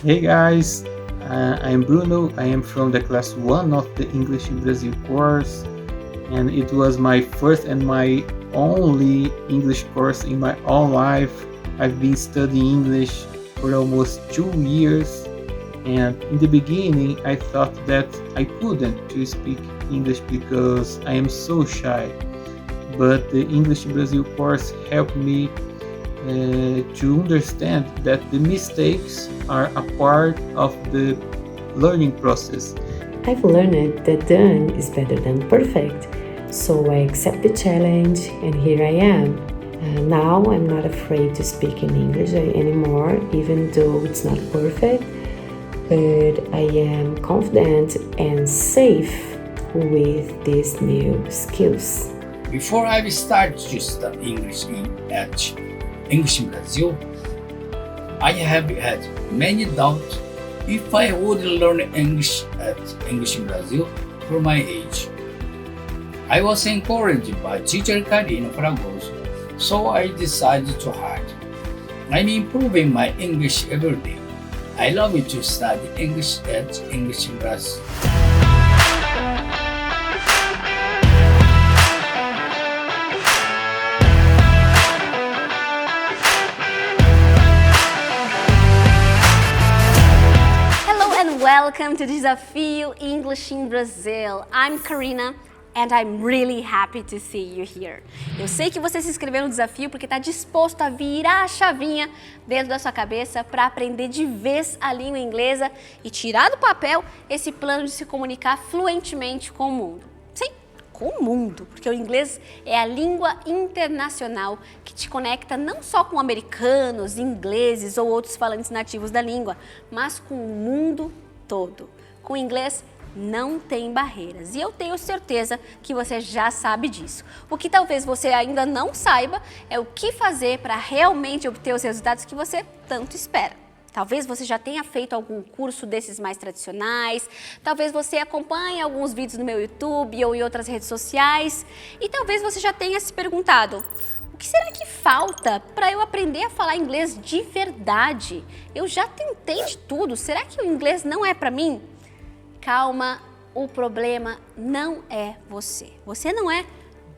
Hey guys, I'm Bruno. I am from the class 1 of the English in Brazil course, and it was my first and my only English course in my whole life. I've been studying English for almost 2 years, and in the beginning I thought that I couldn't to speak English because I am so shy. But the English in Brazil course helped me to understand that the mistakes are a part of the learning process. I've learned that done is better than perfect, so I accept the challenge and here I am. Now I'm not afraid to speak in English anymore, even though it's not perfect, but I am confident and safe with these new skills. Before I started to study English at English in Brazil, I have had many doubts if I would learn English at English in Brazil for my age. I was encouraged by teacher Karina Fragoso, so I decided to hard. I'm improving my English every day. I love it to study English at English in Brazil. Welcome to Desafio English in Brazil. I'm Karina and I'm really happy to see you here. Eu sei que você se inscreveu no desafio porque está disposto a virar a chavinha dentro da sua cabeça para aprender de vez a língua inglesa e tirar do papel esse plano de se comunicar fluentemente com o mundo. Sim, com o mundo, porque o inglês é a língua internacional que te conecta não só com americanos, ingleses ou outros falantes nativos da língua, mas com o mundo todo. Com o inglês não tem barreiras e eu tenho certeza que você já sabe disso. O que talvez você ainda não saiba é o que fazer para realmente obter os resultados que você tanto espera. Talvez você já tenha feito algum curso desses mais tradicionais, talvez você acompanhe alguns vídeos no meu YouTube ou em outras redes sociais e talvez você já tenha se perguntado: o que será que falta para eu aprender a falar inglês de verdade? Eu já tentei de tudo, será que o inglês não é para mim? Calma, o problema não é você. Você não é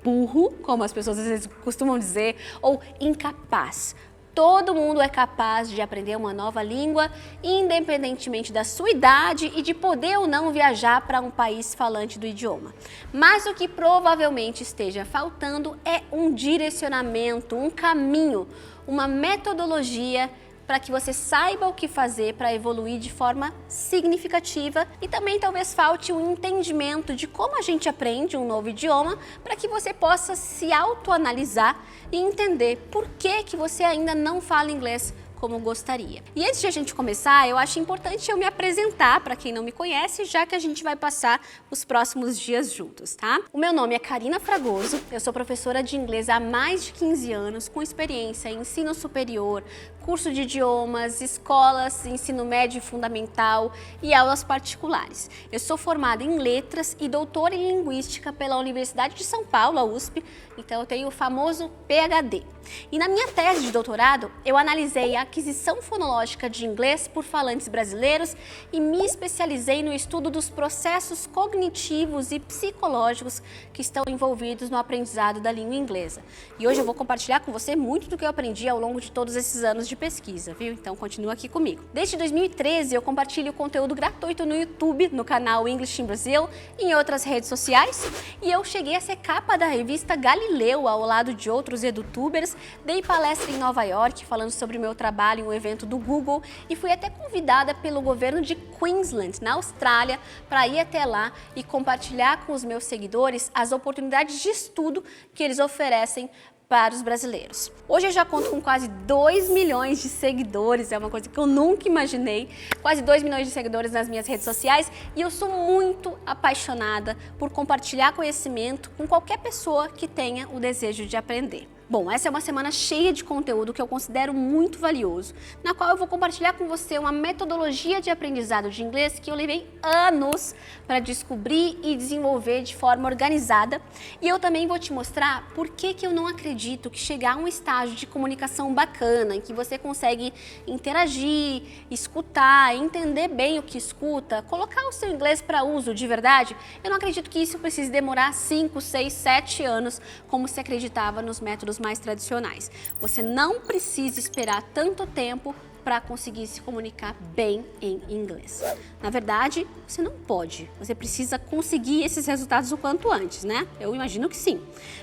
burro, como as pessoas às vezes costumam dizer, ou incapaz. Todo mundo é capaz de aprender uma nova língua, independentemente da sua idade e de poder ou não viajar para um país falante do idioma. Mas o que provavelmente esteja faltando é um direcionamento, um caminho, uma metodologia para que você saiba o que fazer para evoluir de forma significativa e também talvez falte um entendimento de como a gente aprende um novo idioma para que você possa se autoanalisar e entender por que você ainda não fala inglês como gostaria. E antes de a gente começar, eu acho importante eu me apresentar para quem não me conhece, já que a gente vai passar os próximos dias juntos, tá? O meu nome é Karina Fragoso, eu sou professora de inglês há mais de 15 anos, com experiência em ensino superior, curso de idiomas, escolas, ensino médio e fundamental e aulas particulares. Eu sou formada em letras e doutora em linguística pela Universidade de São Paulo, a USP, então eu tenho o famoso PhD. E na minha tese de doutorado, eu analisei a aquisição fonológica de inglês por falantes brasileiros e me especializei no estudo dos processos cognitivos e psicológicos que estão envolvidos no aprendizado da língua inglesa. E hoje eu vou compartilhar com você muito do que eu aprendi ao longo de todos esses anos de pesquisa, viu? Então continua aqui comigo. Desde 2013 eu compartilho conteúdo gratuito no YouTube, no canal English in Brazil e em outras redes sociais. E eu cheguei a ser capa da revista Galileu ao lado de outros edutubers. Dei palestra em Nova York falando sobre o meu trabalho em um evento do Google e fui até convidada pelo governo de Queensland, na Austrália, para ir até lá e compartilhar com os meus seguidores as oportunidades de estudo que eles oferecem para os brasileiros. Hoje eu já conto com quase 2 milhões de seguidores, é uma coisa que eu nunca imaginei, quase 2 milhões de seguidores nas minhas redes sociais e eu sou muito apaixonada por compartilhar conhecimento com qualquer pessoa que tenha o desejo de aprender. Bom, essa é uma semana cheia de conteúdo que eu considero muito valioso, na qual eu vou compartilhar com você uma metodologia de aprendizado de inglês que eu levei anos para descobrir e desenvolver de forma organizada. E eu também vou te mostrar por que eu não acredito que chegar a um estágio de comunicação bacana, em que você consegue interagir, escutar, entender bem o que escuta, colocar o seu inglês para uso de verdade, eu não acredito que isso precise demorar 5, 6, 7 anos, como se acreditava nos métodos mais tradicionais. Você não precisa esperar tanto tempo para conseguir se comunicar bem em inglês. Na verdade, você não pode. Você precisa conseguir esses resultados o quanto antes, né? Eu imagino que sim,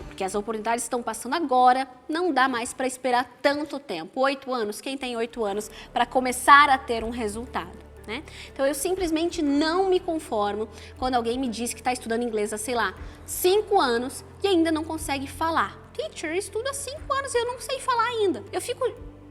porque as oportunidades estão passando agora, não dá mais para esperar tanto tempo. 8 anos, quem tem 8 anos para começar a ter um resultado? Né? Então eu simplesmente não me conformo quando alguém me diz que está estudando inglês há, sei lá, 5 anos e ainda não consegue falar. Teacher, eu estudo há 5 anos e eu não sei falar ainda. Eu fico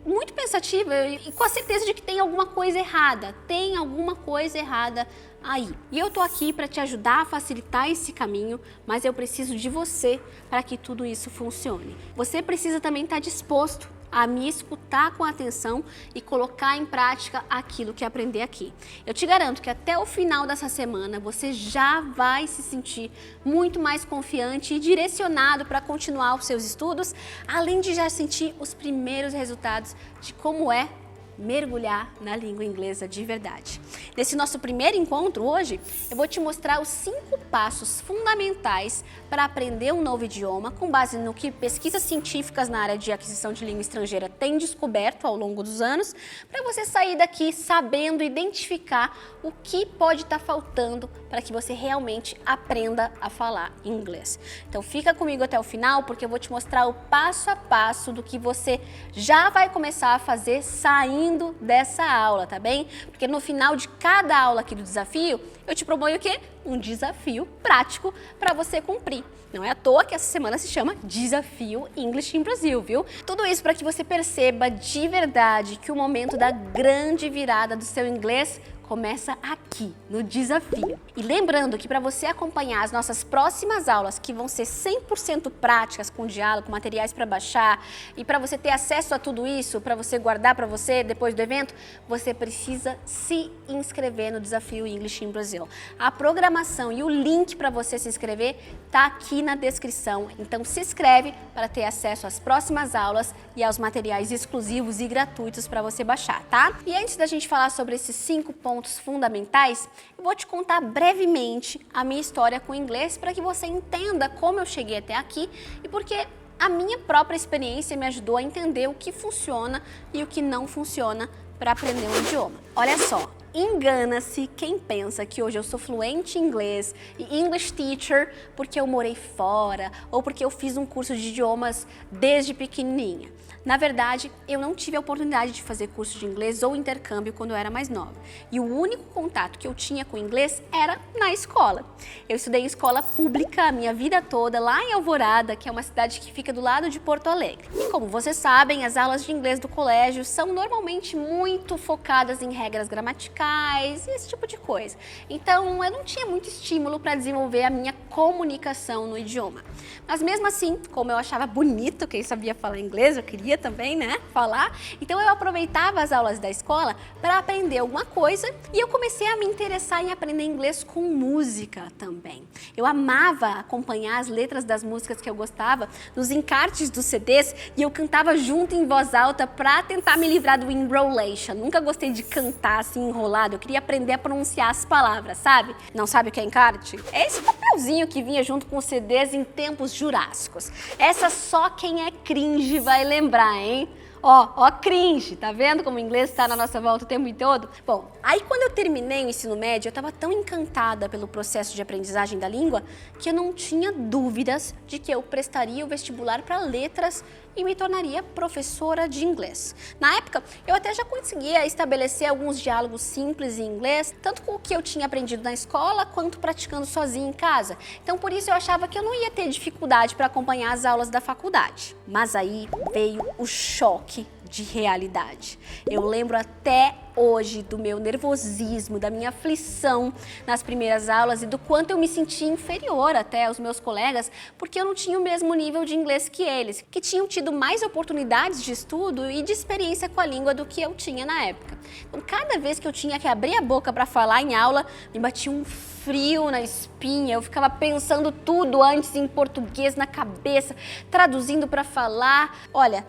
muito pensativa e com a certeza de que tem alguma coisa errada. Tem alguma coisa errada aí. E eu tô aqui para te ajudar a facilitar esse caminho, mas eu preciso de você para que tudo isso funcione. Você precisa também estar disposto a me escutar com atenção e colocar em prática aquilo que aprender aqui. Eu te garanto que até o final dessa semana você já vai se sentir muito mais confiante e direcionado para continuar os seus estudos, além de já sentir os primeiros resultados de como é mergulhar na língua inglesa de verdade. Nesse nosso primeiro encontro hoje, eu vou te mostrar os 5 passos fundamentais para aprender um novo idioma, com base no que pesquisas científicas na área de aquisição de língua estrangeira têm descoberto ao longo dos anos, para você sair daqui sabendo identificar o que pode estar faltando para que você realmente aprenda a falar inglês. Então fica comigo até o final, porque eu vou te mostrar o passo a passo do que você já vai começar a fazer saindo dessa aula, tá bem? Porque no final de cada aula aqui do desafio, eu te proponho o quê? Um desafio prático para você cumprir. Não é à toa que essa semana se chama Desafio English in Brasil, viu? Tudo isso para que você perceba de verdade que o momento da grande virada do seu inglês começa aqui, no desafio. E lembrando que para você acompanhar as nossas próximas aulas, que vão ser 100% práticas, com diálogo, com materiais para baixar, e para você ter acesso a tudo isso, para você guardar para você depois do evento, você precisa se inscrever no Desafio English in Brasil. A programação e o link para você se inscrever tá aqui na descrição. Então se inscreve para ter acesso às próximas aulas e aos materiais exclusivos e gratuitos para você baixar, tá? E antes da gente falar sobre esses 5 pontos fundamentais, eu vou te contar brevemente a minha história com o inglês para que você entenda como eu cheguei até aqui e porque a minha própria experiência me ajudou a entender o que funciona e o que não funciona para aprender um idioma. Olha só, engana-se quem pensa que hoje eu sou fluente em inglês e English teacher porque eu morei fora ou porque eu fiz um curso de idiomas desde pequenininha. Na verdade, eu não tive a oportunidade de fazer curso de inglês ou intercâmbio quando eu era mais nova. E o único contato que eu tinha com inglês era na escola. Eu estudei em escola pública a minha vida toda, lá em Alvorada, que é uma cidade que fica do lado de Porto Alegre. E como vocês sabem, as aulas de inglês do colégio são normalmente muito focadas em regras gramaticais e esse tipo de coisa. Então, eu não tinha muito estímulo para desenvolver a minha comunicação no idioma. Mas mesmo assim, como eu achava bonito quem sabia falar inglês, eu queria também, né, falar. Então eu aproveitava as aulas da escola para aprender alguma coisa e eu comecei a me interessar em aprender inglês com música também. Eu amava acompanhar as letras das músicas que eu gostava nos encartes dos CDs e eu cantava junto em voz alta para tentar me livrar do enrolation. Nunca gostei de cantar assim enrolado, eu queria aprender a pronunciar as palavras, sabe? Não sabe o que é encarte? É esse papelzinho que vinha junto com os CDs em tempos jurássicos. Essa só quem é cringe vai lembrar, hein? Ó, cringe, tá vendo como o inglês está na nossa volta o tempo todo? Bom, aí quando eu terminei o ensino médio, eu estava tão encantada pelo processo de aprendizagem da língua que eu não tinha dúvidas de que eu prestaria o vestibular para letras e me tornaria professora de inglês. Na época, eu até já conseguia estabelecer alguns diálogos simples em inglês, tanto com o que eu tinha aprendido na escola, quanto praticando sozinha em casa. Então, por isso eu achava que eu não ia ter dificuldade para acompanhar as aulas da faculdade. Mas aí veio o choque de realidade. Eu lembro até hoje do meu nervosismo, da minha aflição nas primeiras aulas e do quanto eu me sentia inferior até aos meus colegas, porque eu não tinha o mesmo nível de inglês que eles, que tinham tido mais oportunidades de estudo e de experiência com a língua do que eu tinha na época. Então, cada vez que eu tinha que abrir a boca para falar em aula, me batia um frio na espinha, eu ficava pensando tudo antes em português na cabeça, traduzindo para falar. Olha,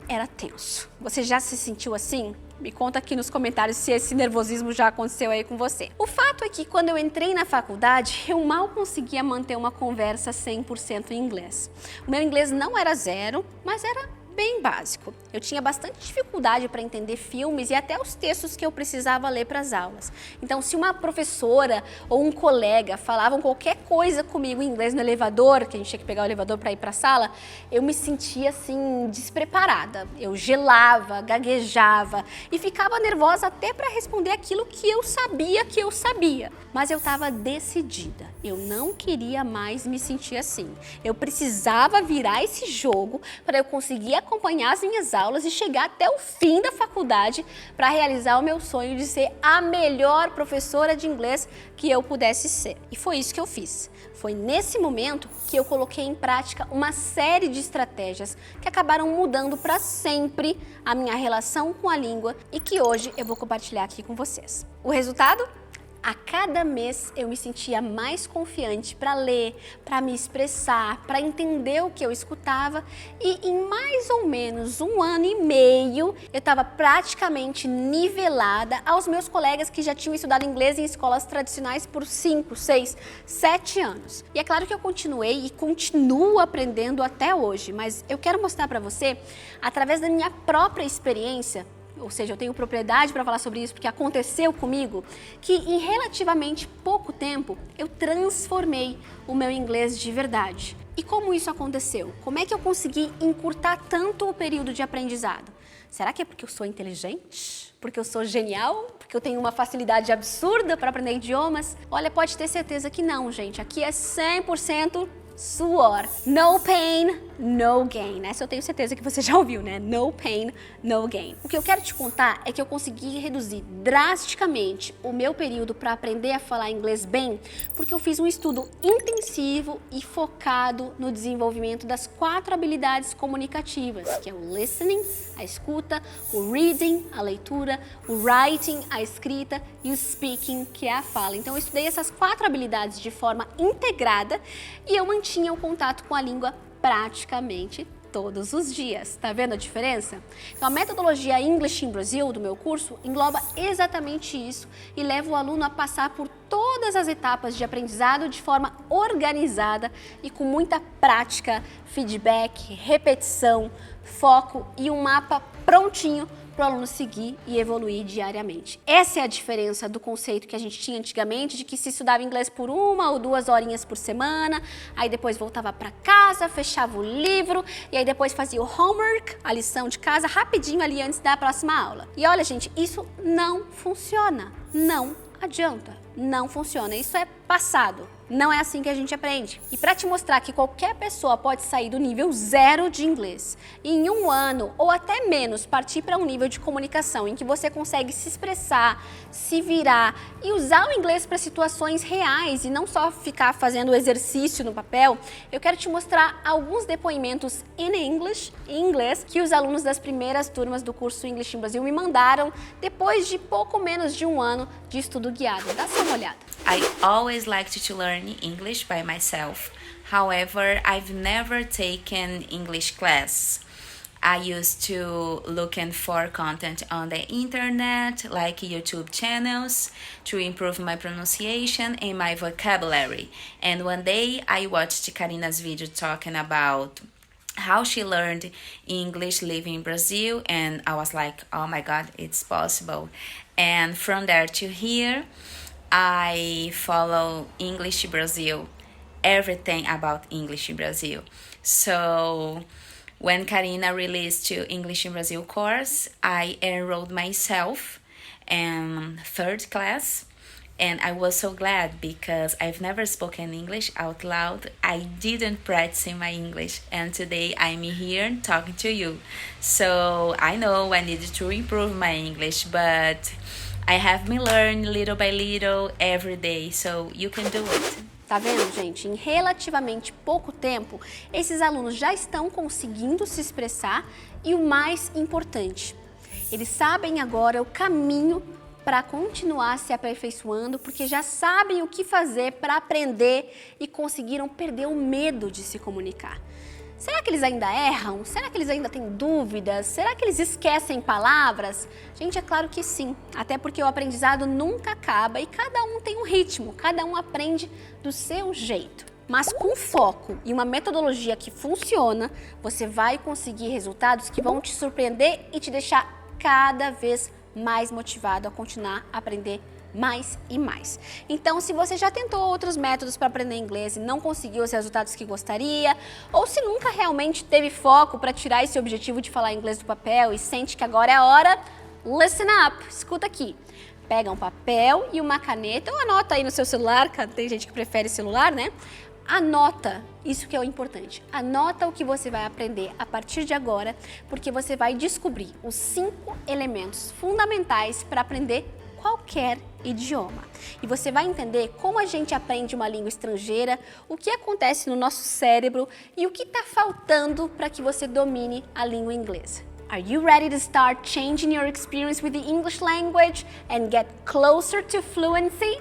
era tenso. Você já se sentiu assim? Me conta aqui nos comentários se esse nervosismo já aconteceu aí com você. O fato é que quando eu entrei na faculdade, eu mal conseguia manter uma conversa 100% em inglês. O meu inglês não era zero, mas era bem básico. Eu tinha bastante dificuldade para entender filmes e até os textos que eu precisava ler para as aulas. Então, se uma professora ou um colega falavam qualquer coisa comigo em inglês no elevador, que a gente tinha que pegar o elevador para ir para a sala, eu me sentia assim despreparada. Eu gelava, gaguejava e ficava nervosa até para responder aquilo que eu sabia que eu sabia. Mas eu estava decidida. Eu não queria mais me sentir assim. Eu precisava virar esse jogo para eu conseguir acompanhar as minhas aulas e chegar até o fim da faculdade para realizar o meu sonho de ser a melhor professora de inglês que eu pudesse ser. E foi isso que eu fiz. Foi nesse momento que eu coloquei em prática uma série de estratégias que acabaram mudando para sempre a minha relação com a língua e que hoje eu vou compartilhar aqui com vocês. O resultado? A cada mês eu me sentia mais confiante para ler, para me expressar, para entender o que eu escutava e em mais ou menos 1 ano e meio eu estava praticamente nivelada aos meus colegas que já tinham estudado inglês em escolas tradicionais por 5, 6, 7 anos. E é claro que eu continuei e continuo aprendendo até hoje, mas eu quero mostrar para você, através da minha própria experiência, ou seja, eu tenho propriedade para falar sobre isso porque aconteceu comigo, que em relativamente pouco tempo eu transformei o meu inglês de verdade. E como isso aconteceu? Como é que eu consegui encurtar tanto o período de aprendizado? Será que é porque eu sou inteligente? Porque eu sou genial? Porque eu tenho uma facilidade absurda para aprender idiomas? Olha, pode ter certeza que não, gente. Aqui é 100% suor. No pain, no gain. Essa eu tenho certeza que você já ouviu, né? No pain, no gain. O que eu quero te contar é que eu consegui reduzir drasticamente o meu período para aprender a falar inglês bem, porque eu fiz um estudo intensivo e focado no desenvolvimento das 4 habilidades comunicativas, que é o listening, a escuta, o reading, a leitura, o writing, a escrita e o speaking, que é a fala. Então eu estudei essas 4 habilidades de forma integrada e eu mantinha o contato com a língua praticamente todos os dias. Tá vendo a diferença? Então, a metodologia English in Brazil do meu curso engloba exatamente isso e leva o aluno a passar por todas as etapas de aprendizado de forma organizada e com muita prática, feedback, repetição, foco e um mapa prontinho para o aluno seguir e evoluir diariamente. Essa é a diferença do conceito que a gente tinha antigamente, de que se estudava inglês por 1 ou 2 horinhas por semana, aí depois voltava para casa, fechava o livro e aí depois fazia o homework, a lição de casa, rapidinho ali antes da próxima aula. E olha, gente, isso não funciona, não adianta, não funciona, isso é passado. Não é assim que a gente aprende. E para te mostrar que qualquer pessoa pode sair do nível 0 de inglês e em 1 ano ou até menos partir para um nível de comunicação em que você consegue se expressar, se virar e usar o inglês para situações reais e não só ficar fazendo exercício no papel, eu quero te mostrar alguns depoimentos em inglês, que os alunos das primeiras turmas do curso English in Brazil me mandaram depois de pouco menos de 1 ano de estudo guiado. Dá só uma olhada. I always liked to learn English by myself. However, I've never taken English class. I used to looking for content on the internet, like YouTube channels, to improve my pronunciation and my vocabulary. And one day I watched Karina's video talking about how she learned English living in Brazil, and I was like, oh my God, it's possible. And from there to here, I follow English Brazil, everything about English in Brazil. So when Karina released the English in Brazil course, I enrolled myself in 3rd class, And I was so glad because I've never spoken English out loud. I didn't practice my English, and today I'm here talking to you. So I know I needed to improve my English, but I have me learn little by little every day, so you can do it. Tá vendo, gente? Em relativamente pouco tempo, esses alunos já estão conseguindo se expressar e o mais importante, eles sabem agora o caminho para continuar se aperfeiçoando, porque já sabem o que fazer para aprender e conseguiram perder o medo de se comunicar. Será que eles ainda erram? Será que eles ainda têm dúvidas? Será que eles esquecem palavras? Gente, é claro que sim, até porque o aprendizado nunca acaba e cada um tem um ritmo, cada um aprende do seu jeito. Mas com foco e uma metodologia que funciona, você vai conseguir resultados que vão te surpreender e te deixar cada vez mais motivado a continuar a aprender mais e mais. Então, se você já tentou outros métodos para aprender inglês e não conseguiu os resultados que gostaria, ou se nunca realmente teve foco para tirar esse objetivo de falar inglês do papel e sente que agora é a hora, listen up, escuta aqui. Pega um papel e uma caneta, ou anota aí no seu celular, tem gente que prefere celular, né? Anota, isso que é o importante, anota o que você vai aprender a partir de agora, porque você vai descobrir os 5 elementos fundamentais para aprender qualquer idioma. E você vai entender como a gente aprende uma língua estrangeira, o que acontece no nosso cérebro e o que está faltando para que você domine a língua inglesa. Are you ready to start changing your experience with the English language and get closer to fluency?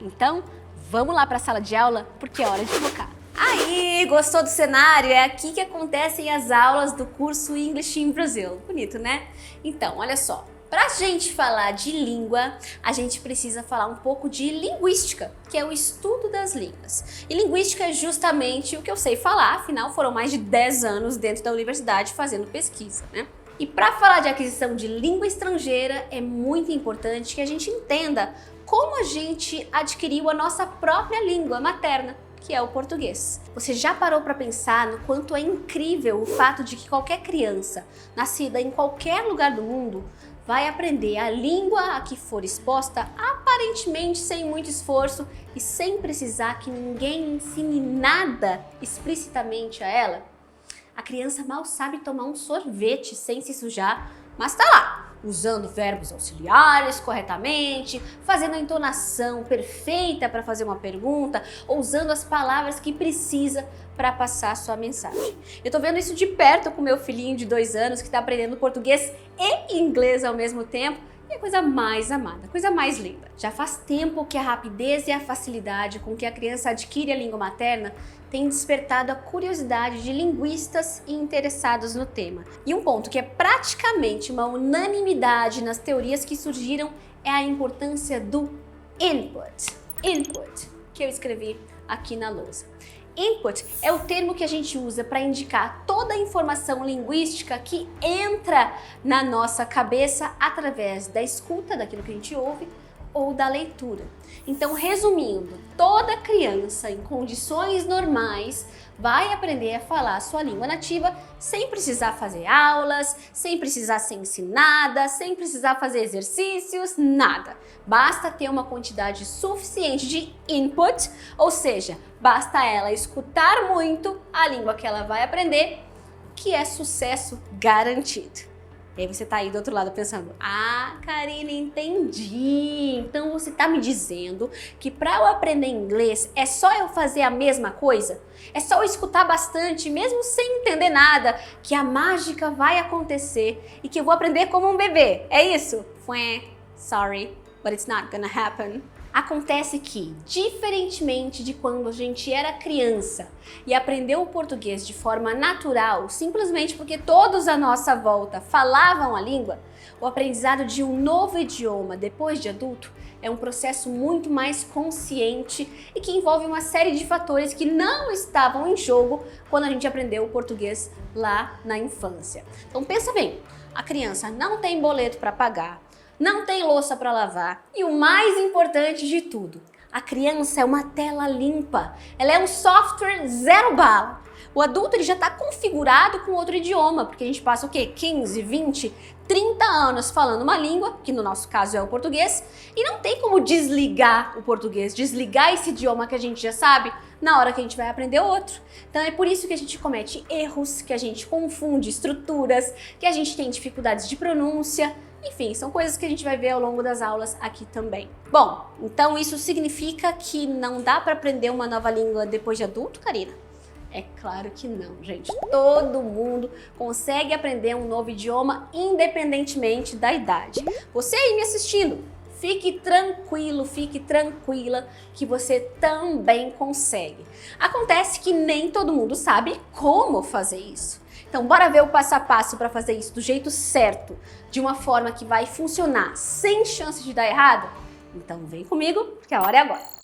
Então, vamos lá para a sala de aula, porque é hora de focar. Aí, gostou do cenário? É aqui que acontecem as aulas do curso English in Brazil. Bonito, né? Então, olha só. Para a gente falar de língua, a gente precisa falar um pouco de linguística, que é o estudo das línguas. E linguística é justamente o que eu sei falar, afinal foram mais de 10 anos dentro da universidade fazendo pesquisa, né? E para falar de aquisição de língua estrangeira, é muito importante que a gente entenda como a gente adquiriu a nossa própria língua materna, que é o português. Você já parou para pensar no quanto é incrível o fato de que qualquer criança, nascida em qualquer lugar do mundo, vai aprender a língua a que for exposta aparentemente sem muito esforço e sem precisar que ninguém ensine nada explicitamente a ela? A criança mal sabe tomar um sorvete sem se sujar, mas tá lá, usando verbos auxiliares corretamente, fazendo a entonação perfeita para fazer uma pergunta, ou usando as palavras que precisa para passar a sua mensagem. Eu tô vendo isso de perto com meu filhinho de 2 anos que está aprendendo português e inglês ao mesmo tempo. E a coisa mais amada, a coisa mais linda. Já faz tempo que a rapidez e a facilidade com que a criança adquire a língua materna tem despertado a curiosidade de linguistas e interessados no tema. E um ponto que é praticamente uma unanimidade nas teorias que surgiram é a importância do input. Input, que eu escrevi aqui na lousa. Input é o termo que a gente usa para indicar toda a informação linguística que entra na nossa cabeça através da escuta, daquilo que a gente ouve, ou da leitura. Então, resumindo, toda criança em condições normais vai aprender a falar a sua língua nativa sem precisar fazer aulas, sem precisar ser ensinada, sem precisar fazer exercícios, nada. Basta ter uma quantidade suficiente de input, ou seja, basta ela escutar muito a língua que ela vai aprender, que é sucesso garantido. E aí você tá aí do outro lado pensando, ah, Karina, entendi. Então você tá me dizendo que para eu aprender inglês é só eu fazer a mesma coisa? É só eu escutar bastante, mesmo sem entender nada, que a mágica vai acontecer e que eu vou aprender como um bebê. É isso? Sorry, but it's not gonna happen. Acontece que, diferentemente de quando a gente era criança e aprendeu o português de forma natural, simplesmente porque todos à nossa volta falavam a língua, o aprendizado de um novo idioma depois de adulto é um processo muito mais consciente e que envolve uma série de fatores que não estavam em jogo quando a gente aprendeu o português lá na infância. Então pensa bem, a criança não tem boleto para pagar, não tem louça para lavar e o mais importante de tudo, a criança é uma tela limpa, ela é um software zero bala. O adulto ele já está configurado com outro idioma, porque a gente passa o quê? 15, 20, 30 anos falando uma língua, que no nosso caso é o português, e não tem como desligar o português, desligar esse idioma que a gente já sabe na hora que a gente vai aprender outro. Então é por isso que a gente comete erros, que a gente confunde estruturas, que a gente tem dificuldades de pronúncia. Enfim, são coisas que a gente vai ver ao longo das aulas aqui também. Bom, então isso significa que não dá para aprender uma nova língua depois de adulto, Karina? É claro que não, gente. Todo mundo consegue aprender um novo idioma independentemente da idade. Você aí me assistindo, fique tranquilo, fique tranquila que você também consegue. Acontece que nem todo mundo sabe como fazer isso. Então, bora ver o passo a passo para fazer isso do jeito certo, de uma forma que vai funcionar sem chance de dar errado? Então, vem comigo, porque a hora é agora.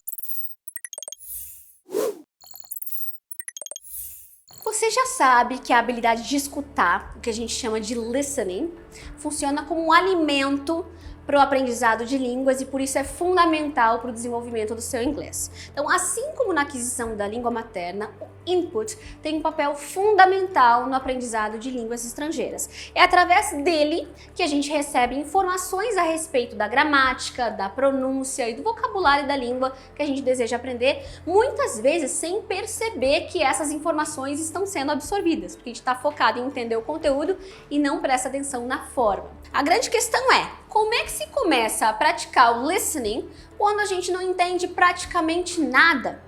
Você já sabe que a habilidade de escutar, o que a gente chama de listening, funciona como um alimento para o aprendizado de línguas e por isso é fundamental para o desenvolvimento do seu inglês. Então, assim como na aquisição da língua materna, o input tem um papel fundamental no aprendizado de línguas estrangeiras. É através dele que a gente recebe informações a respeito da gramática, da pronúncia e do vocabulário da língua que a gente deseja aprender, muitas vezes sem perceber que essas informações estão sendo absorvidas, porque a gente está focado em entender o conteúdo e não presta atenção na forma. A grande questão é, como é que se começa a praticar o listening quando a gente não entende praticamente nada?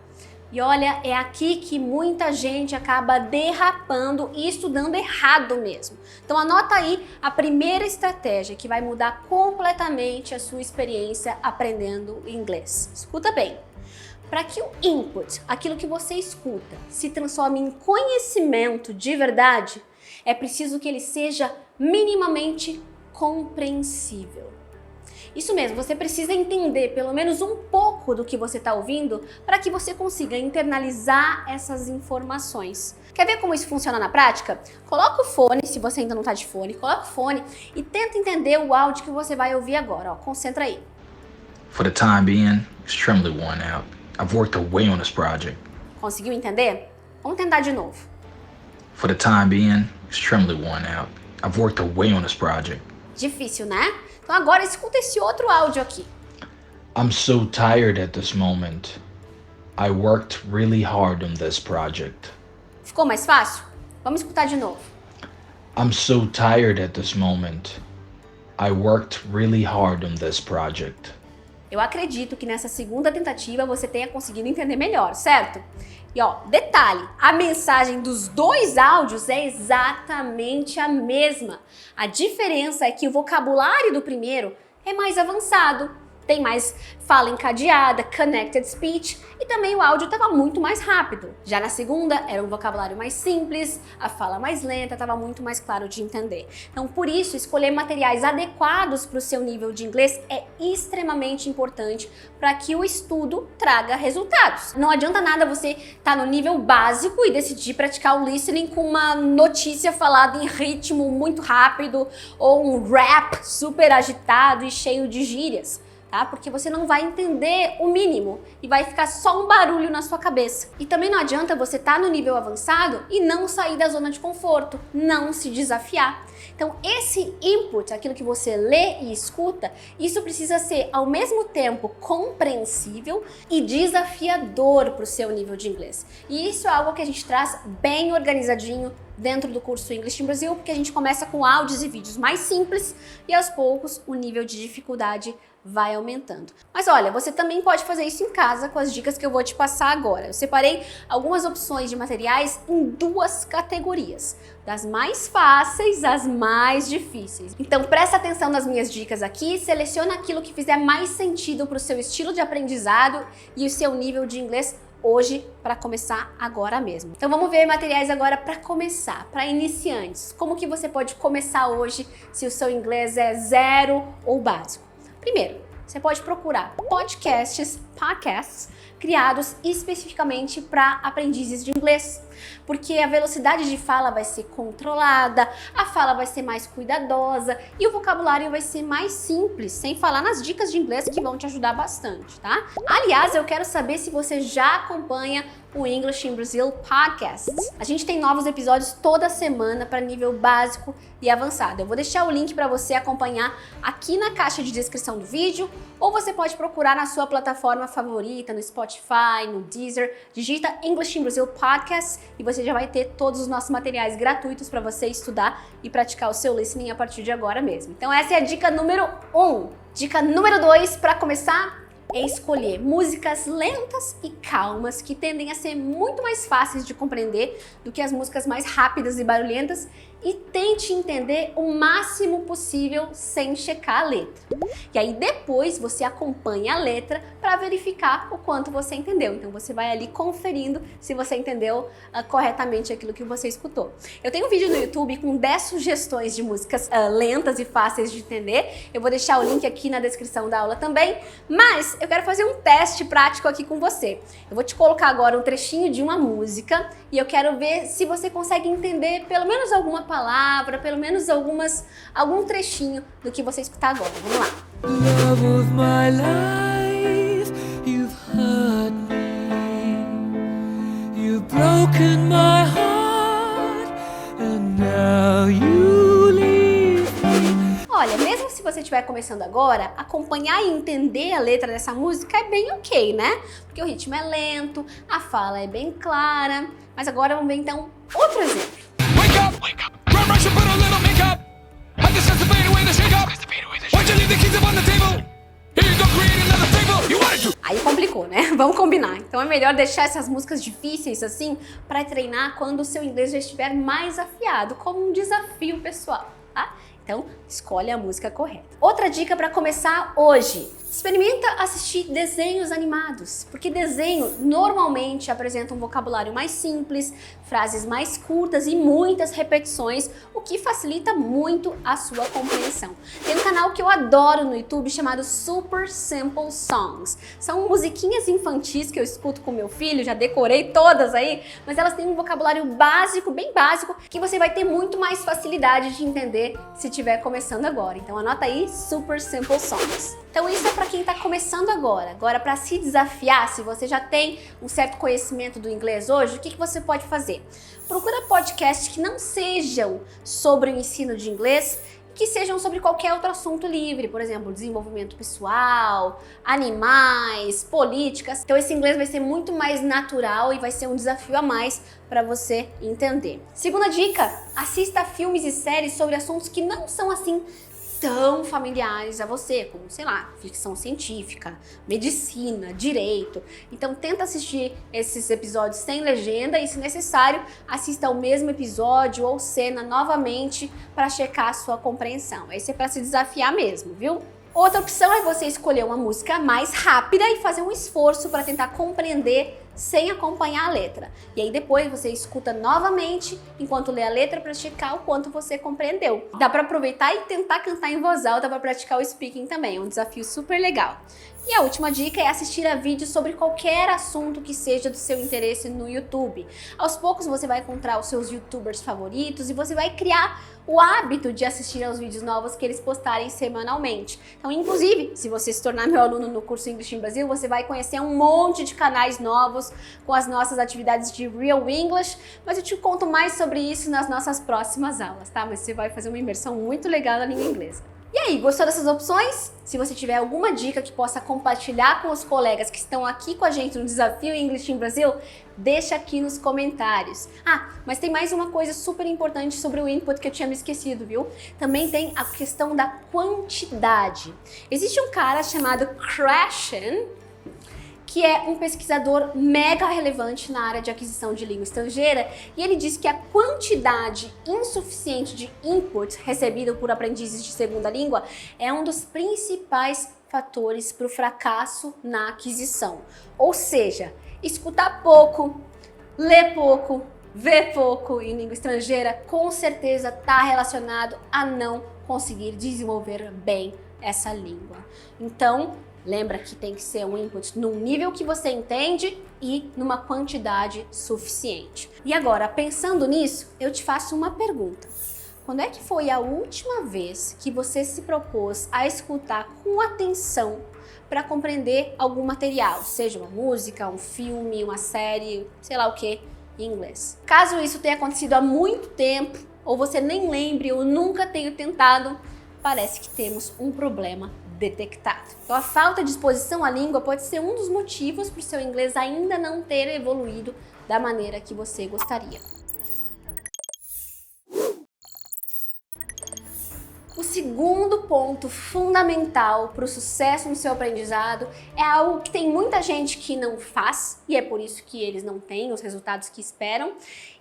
E olha, é aqui que muita gente acaba derrapando e estudando errado mesmo. Então anota aí a primeira estratégia que vai mudar completamente a sua experiência aprendendo inglês. Escuta bem. Para que o input, aquilo que você escuta, se transforme em conhecimento de verdade, é preciso que ele seja minimamente compreensível. Isso mesmo, você precisa entender pelo menos um pouco do que você está ouvindo para que você consiga internalizar essas informações. Quer ver como isso funciona na prática? Coloca o fone, se você ainda não está de fone, coloca o fone e tenta entender o áudio que você vai ouvir agora. Ó, concentra aí. For the time being, extremely worn out. I've worked away on this project. Conseguiu entender? Vamos tentar de novo. For the time being, extremely worn out. I've worked away on this project. Difícil, né? Então agora escuta esse outro áudio aqui. I'm so tired at this moment. I worked really hard on this project. Ficou mais fácil? Vamos escutar de novo. I'm so tired at this moment. I worked really hard on this project. Eu acredito que nessa segunda tentativa você tenha conseguido entender melhor, certo? E ó, detalhe, a mensagem dos dois áudios é exatamente a mesma. A diferença é que o vocabulário do primeiro é mais avançado, tem mais fala encadeada, connected speech, e também o áudio estava muito mais rápido. Já na segunda, era um vocabulário mais simples, a fala mais lenta, estava muito mais claro de entender. Então, por isso, escolher materiais adequados para o seu nível de inglês é extremamente importante para que o estudo traga resultados. Não adianta nada você estar no nível básico e decidir praticar o listening com uma notícia falada em ritmo muito rápido ou um rap super agitado e cheio de gírias. Tá? Porque você não vai entender o mínimo e vai ficar só um barulho na sua cabeça. E também não adianta você estar no nível avançado e não sair da zona de conforto, não se desafiar. Então esse input, aquilo que você lê e escuta, isso precisa ser ao mesmo tempo compreensível e desafiador para o seu nível de inglês. E isso é algo que a gente traz bem organizadinho dentro do curso English in Brazil, porque a gente começa com áudios e vídeos mais simples e aos poucos o nível de dificuldade vai aumentando. Mas olha, você também pode fazer isso em casa com as dicas que eu vou te passar agora. Eu separei algumas opções de materiais em duas categorias, das mais fáceis às mais difíceis. Então presta atenção nas minhas dicas aqui, seleciona aquilo que fizer mais sentido para o seu estilo de aprendizado e o seu nível de inglês hoje para começar agora mesmo. Então vamos ver materiais agora para começar, para iniciantes. Como que você pode começar hoje se o seu inglês é zero ou básico? Primeiro, você pode procurar podcasts criados especificamente para aprendizes de inglês, porque a velocidade de fala vai ser controlada, a fala vai ser mais cuidadosa e o vocabulário vai ser mais simples, sem falar nas dicas de inglês que vão te ajudar bastante, tá? Aliás, eu quero saber se você já acompanha o English in Brazil Podcast. A gente tem novos episódios toda semana para nível básico e avançado. Eu vou deixar o link para você acompanhar aqui na caixa de descrição do vídeo, ou você pode procurar na sua plataforma favorita, no Spotify, no Deezer, digita English in Brazil Podcast e você já vai ter todos os nossos materiais gratuitos para você estudar e praticar o seu listening a partir de agora mesmo. Então essa é a dica número 1. Dica número 2 para começar é escolher músicas lentas e calmas que tendem a ser muito mais fáceis de compreender do que as músicas mais rápidas e barulhentas, e tente entender o máximo possível sem checar a letra. E aí depois você acompanha a letra para verificar o quanto você entendeu. Então você vai ali conferindo se você entendeu corretamente aquilo que você escutou. Eu tenho um vídeo no YouTube com 10 sugestões de músicas lentas e fáceis de entender. Eu vou deixar o link aqui na descrição da aula também, mas eu quero fazer um teste prático aqui com você. Eu vou te colocar agora um trechinho de uma música e eu quero ver se você consegue entender pelo menos alguma palavra, pelo menos algum trechinho do que você escutar agora. Vamos lá. Love of my life, you've hurt me, you've broken my heart, and now you leave me. Olha, mesmo se você estiver começando agora, acompanhar e entender a letra dessa música é bem ok, né? Porque o ritmo é lento, a fala é bem clara. Mas agora vamos ver então outro exemplo. Wake up, run, rush, and put a little makeup. Have the sense to fade away the shake up. Why'd you leave the keys up on the table? Here you go, create another fable. You wanted to. Aí complicou, né? Vamos combinar. Então é melhor deixar essas músicas difíceis assim para treinar quando o seu inglês já estiver mais afiado, como um desafio pessoal, tá? Então, escolhe a música correta. Outra dica para começar hoje. Experimenta assistir desenhos animados, porque desenho normalmente apresenta um vocabulário mais simples, frases mais curtas e muitas repetições, o que facilita muito a sua compreensão. Tem um canal que eu adoro no YouTube chamado Super Simple Songs. São musiquinhas infantis que eu escuto com meu filho, já decorei todas aí, mas elas têm um vocabulário básico, bem básico, que você vai ter muito mais facilidade de entender se estiver começando agora. Então anota aí Super Simple Songs. Então isso é para quem está começando agora. Agora, para se desafiar, se você já tem um certo conhecimento do inglês hoje, o que você pode fazer? Procura podcasts que não sejam sobre o ensino de inglês, que sejam sobre qualquer outro assunto livre, por exemplo, desenvolvimento pessoal, animais, políticas. Então esse inglês vai ser muito mais natural e vai ser um desafio a mais para você entender. Segunda dica, assista filmes e séries sobre assuntos que não são assim tão familiares a você, como, sei lá, ficção científica, medicina, direito. Então tenta assistir esses episódios sem legenda e, se necessário, assista ao mesmo episódio ou cena novamente para checar a sua compreensão. Esse é para se desafiar mesmo, viu? Outra opção é você escolher uma música mais rápida e fazer um esforço para tentar compreender sem acompanhar a letra. E aí depois você escuta novamente enquanto lê a letra para checar o quanto você compreendeu. Dá para aproveitar e tentar cantar em voz alta para praticar o speaking também, é um desafio super legal. E a última dica é assistir a vídeos sobre qualquer assunto que seja do seu interesse no YouTube. Aos poucos você vai encontrar os seus YouTubers favoritos e você vai criar o hábito de assistir aos vídeos novos que eles postarem semanalmente. Então, inclusive, se você se tornar meu aluno no curso English in Brazil, você vai conhecer um monte de canais novos com as nossas atividades de Real English, mas eu te conto mais sobre isso nas nossas próximas aulas, tá? Mas você vai fazer uma imersão muito legal na língua inglesa. E aí, gostou dessas opções? Se você tiver alguma dica que possa compartilhar com os colegas que estão aqui com a gente no Desafio English in Brazil, deixa aqui nos comentários. Ah, mas tem mais uma coisa super importante sobre o input que eu tinha me esquecido, viu? Também tem a questão da quantidade. Existe um cara chamado Krashen, que é um pesquisador mega relevante na área de aquisição de língua estrangeira, e ele diz que a quantidade insuficiente de input recebido por aprendizes de segunda língua é um dos principais fatores para o fracasso na aquisição. Ou seja, escutar pouco, ler pouco, ver pouco em língua estrangeira com certeza está relacionado a não conseguir desenvolver bem essa língua. Então, Lembra que tem que ser um input num nível que você entende e numa quantidade suficiente. E agora, pensando nisso, eu te faço uma pergunta. Quando é que foi a última vez que você se propôs a escutar com atenção para compreender algum material, seja uma música, um filme, uma série, sei lá o que, em inglês? Caso isso tenha acontecido há muito tempo, ou você nem lembre ou nunca tenha tentado, parece que temos um problema detectado. Então a falta de exposição à língua pode ser um dos motivos para o seu inglês ainda não ter evoluído da maneira que você gostaria. O segundo ponto fundamental para o sucesso no seu aprendizado é algo que tem muita gente que não faz, e é por isso que eles não têm os resultados que esperam,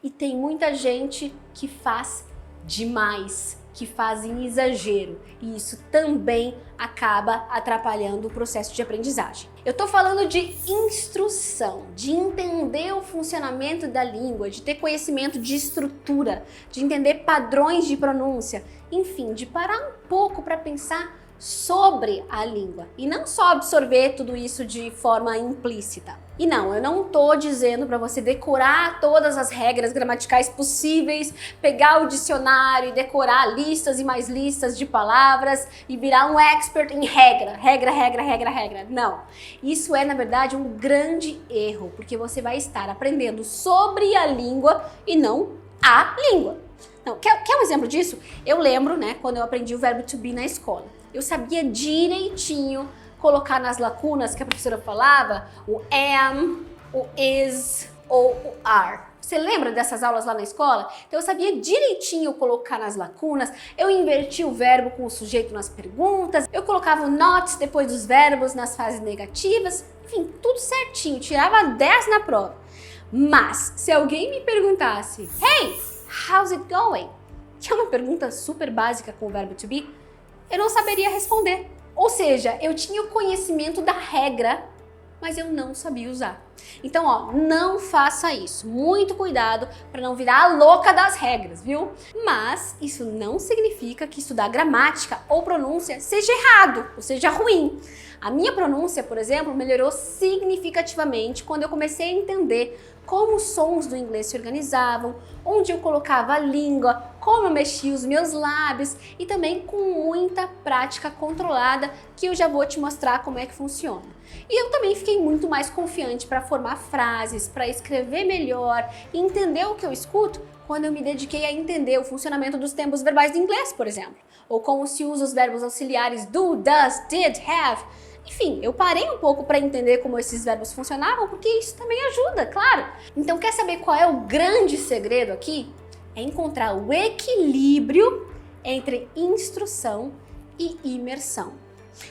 e tem muita gente que faz demais, que faz em exagero, e isso também acaba atrapalhando o processo de aprendizagem. Eu tô falando de instrução, de entender o funcionamento da língua, de ter conhecimento de estrutura, de entender padrões de pronúncia, enfim, de parar um pouco para pensar sobre a língua e não só absorver tudo isso de forma implícita. E não, eu não tô dizendo para você decorar todas as regras gramaticais possíveis, pegar o dicionário e decorar listas e mais listas de palavras e virar um expert em regra. Não, isso é na verdade um grande erro, porque você vai estar aprendendo sobre a língua e não a língua. Não, quer um exemplo disso? Eu lembro, né, quando eu aprendi o verbo to be na escola. Eu sabia direitinho colocar nas lacunas que a professora falava o am, o is ou o are. Você lembra dessas aulas lá na escola? Então eu sabia direitinho colocar nas lacunas, eu invertia o verbo com o sujeito nas perguntas, eu colocava o not depois dos verbos nas frases negativas, enfim, tudo certinho, tirava 10 na prova. Mas se alguém me perguntasse, hey, how's it going? Que é uma pergunta super básica com o verbo to be, eu não saberia responder. Ou seja, eu tinha o conhecimento da regra, mas eu não sabia usar. Então, ó, não faça isso. Muito cuidado para não virar a louca das regras, viu? Mas isso não significa que estudar gramática ou pronúncia seja errado ou seja ruim. A minha pronúncia, por exemplo, melhorou significativamente quando eu comecei a entender como os sons do inglês se organizavam, onde eu colocava a língua, como eu mexia os meus lábios e também com muita prática controlada, que eu já vou te mostrar como é que funciona. E eu também fiquei muito mais confiante para formar frases, para escrever melhor e entender o que eu escuto quando eu me dediquei a entender o funcionamento dos tempos verbais do inglês, por exemplo, ou como se usa os verbos auxiliares do, does, did, have. Enfim, eu parei um pouco para entender como esses verbos funcionavam, porque isso também ajuda, claro. Então, quer saber qual é o grande segredo aqui? É encontrar o equilíbrio entre instrução e imersão.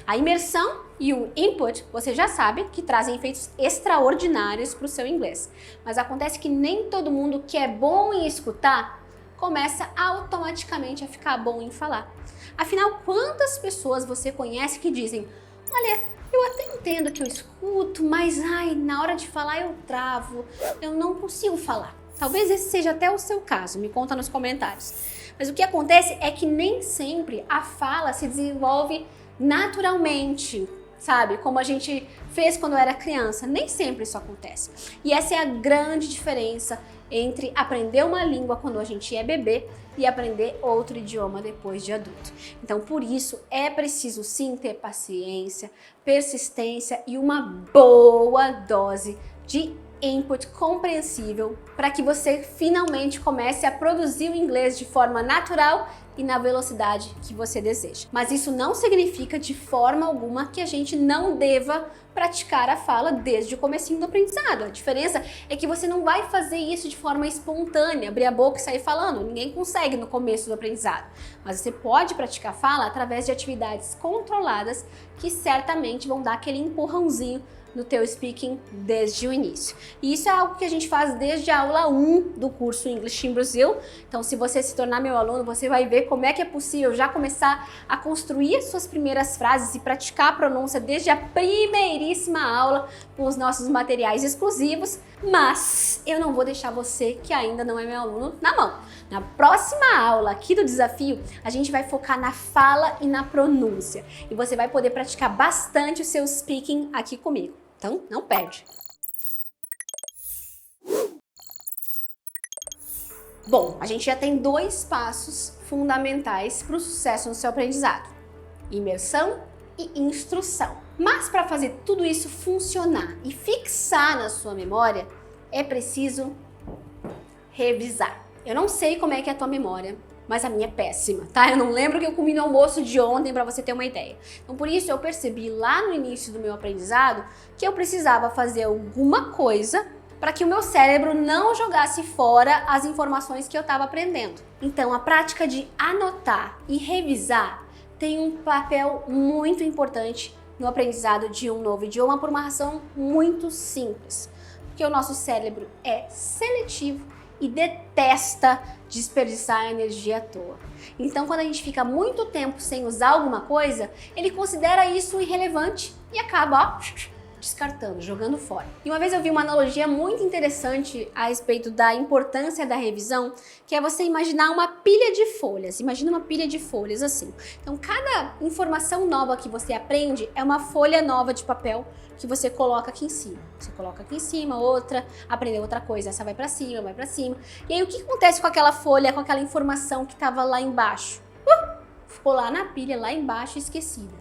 A imersão e o input, você já sabe que trazem efeitos extraordinários para o seu inglês. Mas acontece que nem todo mundo que é bom em escutar começa automaticamente a ficar bom em falar. Afinal, quantas pessoas você conhece que dizem: olha, eu até entendo que eu escuto, mas na hora de falar eu travo, eu não consigo falar. Talvez esse seja até o seu caso, me conta nos comentários. Mas o que acontece é que nem sempre a fala se desenvolve naturalmente, sabe? Como a gente fez quando era criança, nem sempre isso acontece. E essa é a grande diferença entre aprender uma língua quando a gente é bebê e aprender outro idioma depois de adulto. Então, por isso, é preciso sim ter paciência, persistência e uma boa dose de input compreensível para que você finalmente comece a produzir o inglês de forma natural e na velocidade que você deseja. Mas isso não significa de forma alguma que a gente não deva praticar a fala desde o comecinho do aprendizado. A diferença é que você não vai fazer isso de forma espontânea, abrir a boca e sair falando. Ninguém consegue no começo do aprendizado. Mas você pode praticar a fala através de atividades controladas que certamente vão dar aquele empurrãozinho no teu speaking desde o início. E isso é algo que a gente faz desde a aula 1 do curso English in Brazil. Então, se você se tornar meu aluno, você vai ver como é que é possível já começar a construir as suas primeiras frases e praticar a pronúncia desde a primeiríssima aula com os nossos materiais exclusivos. Mas eu não vou deixar você, que ainda não é meu aluno, na mão. Na próxima aula aqui do desafio, a gente vai focar na fala e na pronúncia. E você vai poder praticar bastante o seu speaking aqui comigo. Então, não perde. Bom, a gente já tem 2 passos fundamentais para o sucesso no seu aprendizado: imersão e instrução. Mas para fazer tudo isso funcionar e fixar na sua memória, é preciso revisar. Eu não sei como é que é a tua memória, mas a minha é péssima, tá? Eu não lembro o que eu comi no almoço de ontem, para você ter uma ideia. Então, por isso eu percebi lá no início do meu aprendizado que eu precisava fazer alguma coisa para que o meu cérebro não jogasse fora as informações que eu estava aprendendo. Então, a prática de anotar e revisar tem um papel muito importante no aprendizado de um novo idioma por uma razão muito simples. Porque o nosso cérebro é seletivo e detesta desperdiçar energia à toa. Então, quando a gente fica muito tempo sem usar alguma coisa, ele considera isso irrelevante e acaba, descartando, jogando fora. E uma vez eu vi uma analogia muito interessante a respeito da importância da revisão, que é você imaginar uma pilha de folhas. Imagina uma pilha de folhas assim. Então, cada informação nova que você aprende é uma folha nova de papel que você coloca aqui em cima. Você coloca aqui em cima, outra, aprendeu outra coisa, essa vai pra cima, vai pra cima. E aí, o que acontece com aquela folha, com aquela informação que estava lá embaixo? Ficou lá na pilha, lá embaixo, esquecida.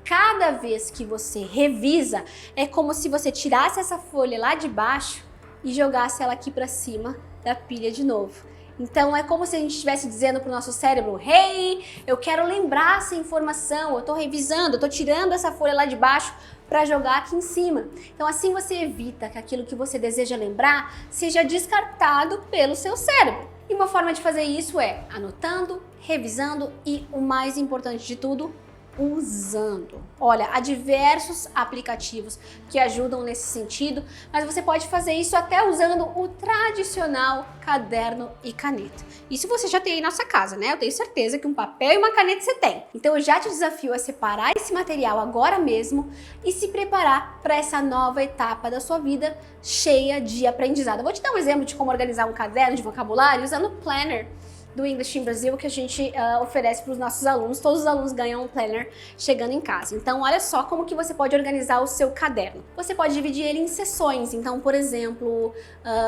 Cada vez que você revisa, é como se você tirasse essa folha lá de baixo e jogasse ela aqui para cima da pilha de novo. Então é como se a gente estivesse dizendo para o nosso cérebro: hey, eu quero lembrar essa informação, eu estou revisando, eu estou tirando essa folha lá de baixo para jogar aqui em cima. Então assim você evita que aquilo que você deseja lembrar seja descartado pelo seu cérebro. E uma forma de fazer isso é anotando, revisando e, o mais importante de tudo, usando. Olha, há diversos aplicativos que ajudam nesse sentido, mas você pode fazer isso até usando o tradicional caderno e caneta. Isso você já tem aí na sua casa, né? Eu tenho certeza que um papel e uma caneta você tem. Então eu já te desafio a separar esse material agora mesmo e se preparar para essa nova etapa da sua vida cheia de aprendizado. Eu vou te dar um exemplo de como organizar um caderno de vocabulário usando o Planner do English in Brazil que a gente oferece para os nossos alunos. Todos os alunos ganham um planner chegando em casa. Então, olha só como que você pode organizar o seu caderno. Você pode dividir ele em seções. Então, por exemplo,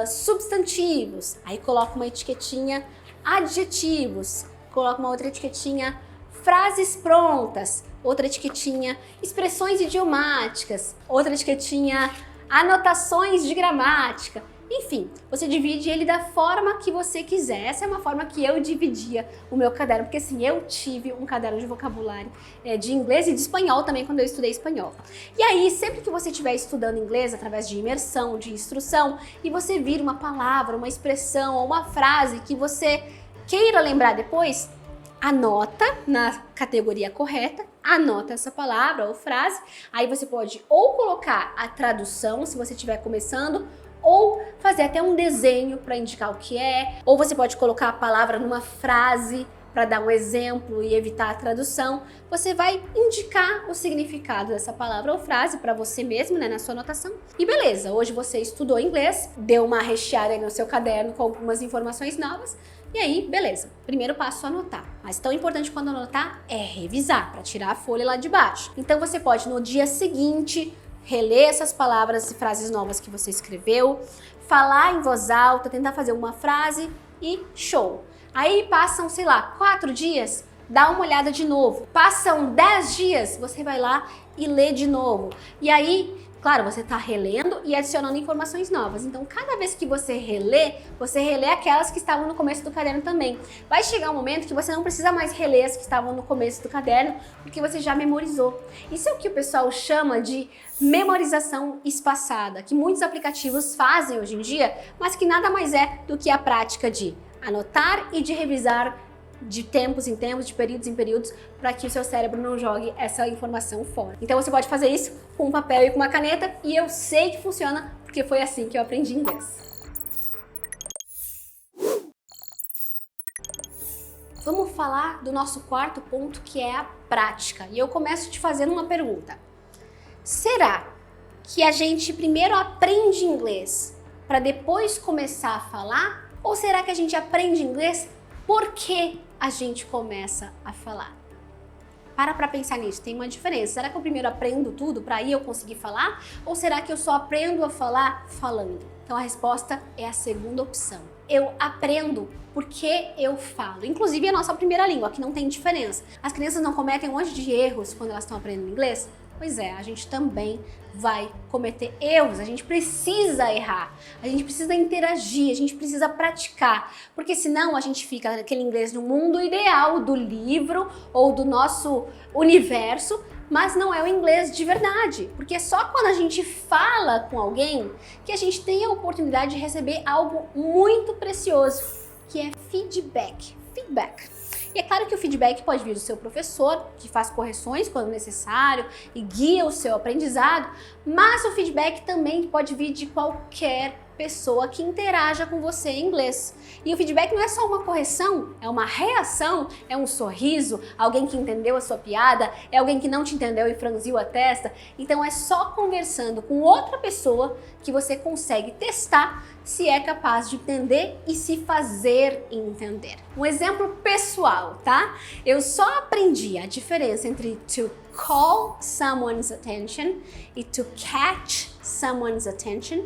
substantivos. Aí coloca uma etiquetinha adjetivos. Coloca uma outra etiquetinha frases prontas. Outra etiquetinha expressões idiomáticas. Outra etiquetinha anotações de gramática. Enfim, você divide ele da forma que você quiser. Essa é uma forma que eu dividia o meu caderno, porque assim, eu tive um caderno de vocabulário de inglês e de espanhol também quando eu estudei espanhol. E aí, sempre que você estiver estudando inglês através de imersão, de instrução, e você vir uma palavra, uma expressão ou uma frase que você queira lembrar depois, anota na categoria correta, anota essa palavra ou frase, aí você pode ou colocar a tradução, se você estiver começando, ou fazer até um desenho para indicar o que é, ou você pode colocar a palavra numa frase para dar um exemplo e evitar a tradução. Você vai indicar o significado dessa palavra ou frase para você mesmo, né, na sua anotação. E beleza, hoje você estudou inglês, deu uma recheada aí no seu caderno com algumas informações novas, e aí, beleza. Primeiro passo, anotar. Mas tão importante quando anotar é revisar, para tirar a folha lá de baixo. Então você pode, no dia seguinte, reler essas palavras e frases novas que você escreveu, falar em voz alta, tentar fazer uma frase e show. Aí passam, sei lá, 4 dias, dá uma olhada de novo. Passam 10 dias, você vai lá e lê de novo. E aí, claro, você está relendo e adicionando informações novas. Então, cada vez que você relê aquelas que estavam no começo do caderno também. Vai chegar um momento que você não precisa mais reler as que estavam no começo do caderno, porque você já memorizou. Isso é o que o pessoal chama de memorização espaçada, que muitos aplicativos fazem hoje em dia, mas que nada mais é do que a prática de anotar e de revisar de tempos em tempos, de períodos em períodos, para que o seu cérebro não jogue essa informação fora. Então você pode fazer isso com um papel e com uma caneta, e eu sei que funciona, porque foi assim que eu aprendi inglês. Vamos falar do nosso quarto ponto, que é a prática. E eu começo te fazendo uma pergunta. Será que a gente primeiro aprende inglês para depois começar a falar? Ou será que a gente aprende inglês porque a gente começa a falar? Para pensar nisso, tem uma diferença. Será que eu primeiro aprendo tudo para aí eu conseguir falar? Ou será que eu só aprendo a falar falando? Então a resposta é a segunda opção. Eu aprendo porque eu falo. Inclusive a nossa primeira língua, que não tem diferença. As crianças não cometem um monte de erros quando elas estão aprendendo inglês? Pois é, a gente também vai cometer erros, a gente precisa errar, a gente precisa interagir, a gente precisa praticar, porque senão a gente fica naquele inglês no mundo ideal do livro ou do nosso universo, mas não é o inglês de verdade, porque é só quando a gente fala com alguém que a gente tem a oportunidade de receber algo muito precioso, que é feedback. E é claro que o feedback pode vir do seu professor, que faz correções quando necessário e guia o seu aprendizado, mas o feedback também pode vir de qualquer pessoa que interaja com você em inglês. E o feedback não é só uma correção, é uma reação, é um sorriso, alguém que entendeu a sua piada, é alguém que não te entendeu e franziu a testa. Então é só conversando com outra pessoa que você consegue testar se é capaz de entender e se fazer entender. Um exemplo pessoal, tá? Eu só aprendi a diferença entre to call someone's attention e to catch someone's attention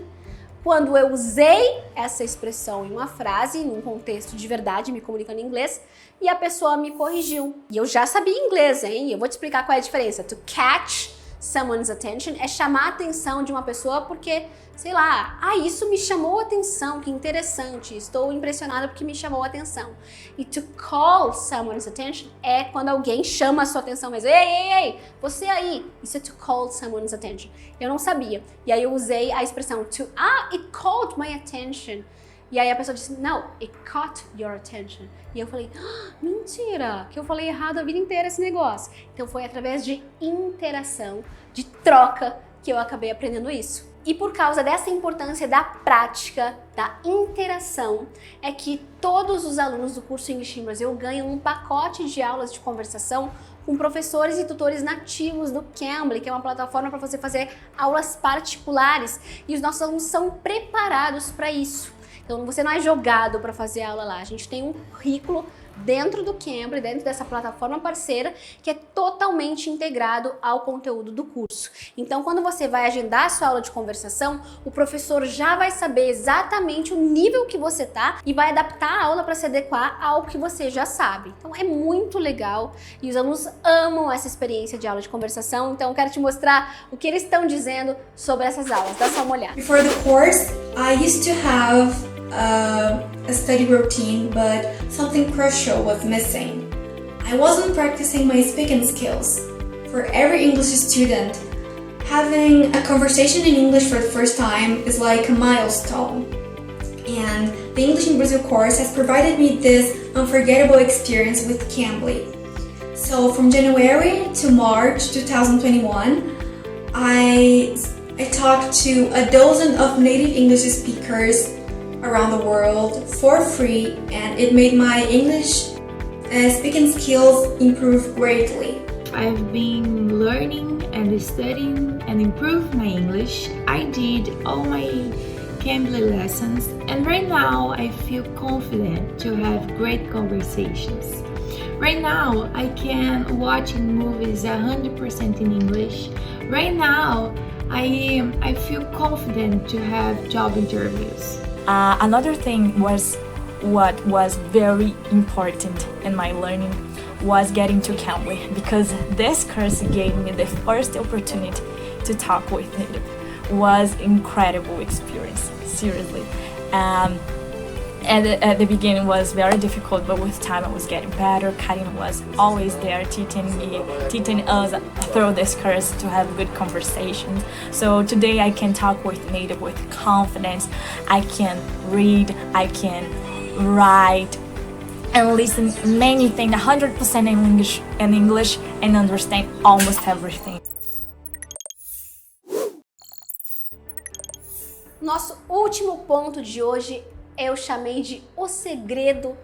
quando eu usei essa expressão em uma frase, em um contexto de verdade, me comunicando em inglês, e a pessoa me corrigiu. E eu já sabia inglês, hein? Eu vou te explicar qual é a diferença. To catch someone's attention é chamar a atenção de uma pessoa porque, sei lá, isso me chamou a atenção, que interessante, estou impressionada porque me chamou a atenção. E to call someone's attention é quando alguém chama a sua atenção mesmo. Ei, você aí. Isso é to call someone's attention. Eu não sabia. E aí eu usei a expressão it called my attention. E aí a pessoa disse, no, it caught your attention. E eu falei, mentira, que eu falei errado a vida inteira esse negócio. Então foi através de interação, de troca, que eu acabei aprendendo isso. E por causa dessa importância da prática, da interação, é que todos os alunos do curso English in Brazil ganham um pacote de aulas de conversação com professores e tutores nativos do Cambly, que é uma plataforma para você fazer aulas particulares. E os nossos alunos são preparados para isso. Então você não é jogado para fazer aula lá, a gente tem um currículo dentro do Cambly, dentro dessa plataforma parceira, que é totalmente integrado ao conteúdo do curso. Então quando você vai agendar a sua aula de conversação, o professor já vai saber exatamente o nível que você tá e vai adaptar a aula para se adequar ao que você já sabe. Então é muito legal e os alunos amam essa experiência de aula de conversação, então eu quero te mostrar o que eles estão dizendo sobre essas aulas. Dá só uma olhada. Before the course, I used to have a study routine, but something crucial was missing. I wasn't practicing my speaking skills. For every English student, having a conversation in English for the first time is like a milestone. And the English in Brazil course has provided me this unforgettable experience with Cambly. So from January to March 2021, I talked to a dozen of native English speakers around the world for free, and it made my English speaking skills improve greatly. I've been learning and studying and improved my English. I did all my Cambly lessons, and right now I feel confident to have great conversations. Right now I can watch movies 100% in English. Right now I feel confident to have job interviews. Another thing was what was very important in my learning was getting to Cambly, because this course gave me the first opportunity to talk with native. Was incredible experience, seriously. At the beginning was very difficult, but with time I was getting better. Karin was always there teaching us through this course to have good conversations. So today I can talk with native with confidence. I can read, I can write, and listen many things 100% in English and understand almost everything. Nosso último ponto de hoje eu chamei de o segredo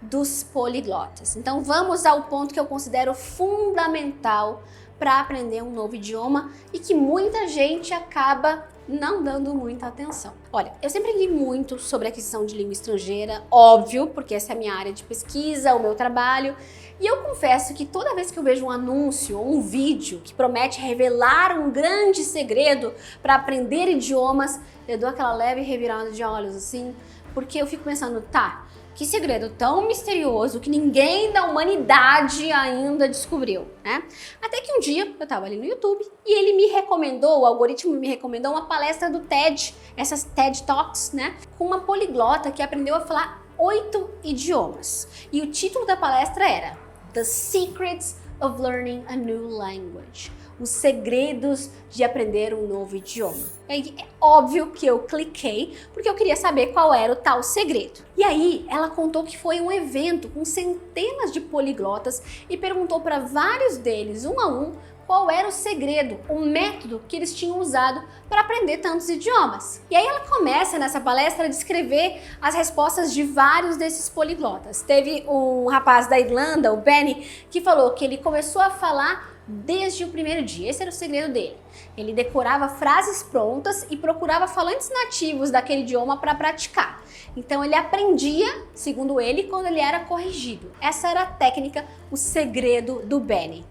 dos poliglotas. Então vamos ao ponto que eu considero fundamental para aprender um novo idioma e que muita gente acaba não dando muita atenção. Olha, eu sempre li muito sobre aquisição de língua estrangeira, óbvio, porque essa é a minha área de pesquisa, o meu trabalho, e eu confesso que toda vez que eu vejo um anúncio ou um vídeo que promete revelar um grande segredo para aprender idiomas, eu dou aquela leve revirada de olhos assim, porque eu fico pensando, tá, que segredo tão misterioso que ninguém da humanidade ainda descobriu, né? Até que um dia eu tava ali no YouTube e ele me recomendou, o algoritmo me recomendou uma palestra do TED, essas TED Talks, né? Com uma poliglota que aprendeu a falar 8 idiomas. E o título da palestra era The Secrets of Learning a New Language. Os segredos de aprender um novo idioma. É óbvio que eu cliquei porque eu queria saber qual era o tal segredo. E aí ela contou que foi um evento com centenas de poliglotas e perguntou para vários deles, um a um, qual era o segredo, o método que eles tinham usado para aprender tantos idiomas. E aí ela começa nessa palestra a descrever as respostas de vários desses poliglotas. Teve um rapaz da Irlanda, o Benny, que falou que ele começou a falar desde o primeiro dia. Esse era o segredo dele. Ele decorava frases prontas e procurava falantes nativos daquele idioma para praticar. Então ele aprendia, segundo ele, quando ele era corrigido. Essa era a técnica, o segredo do Benny.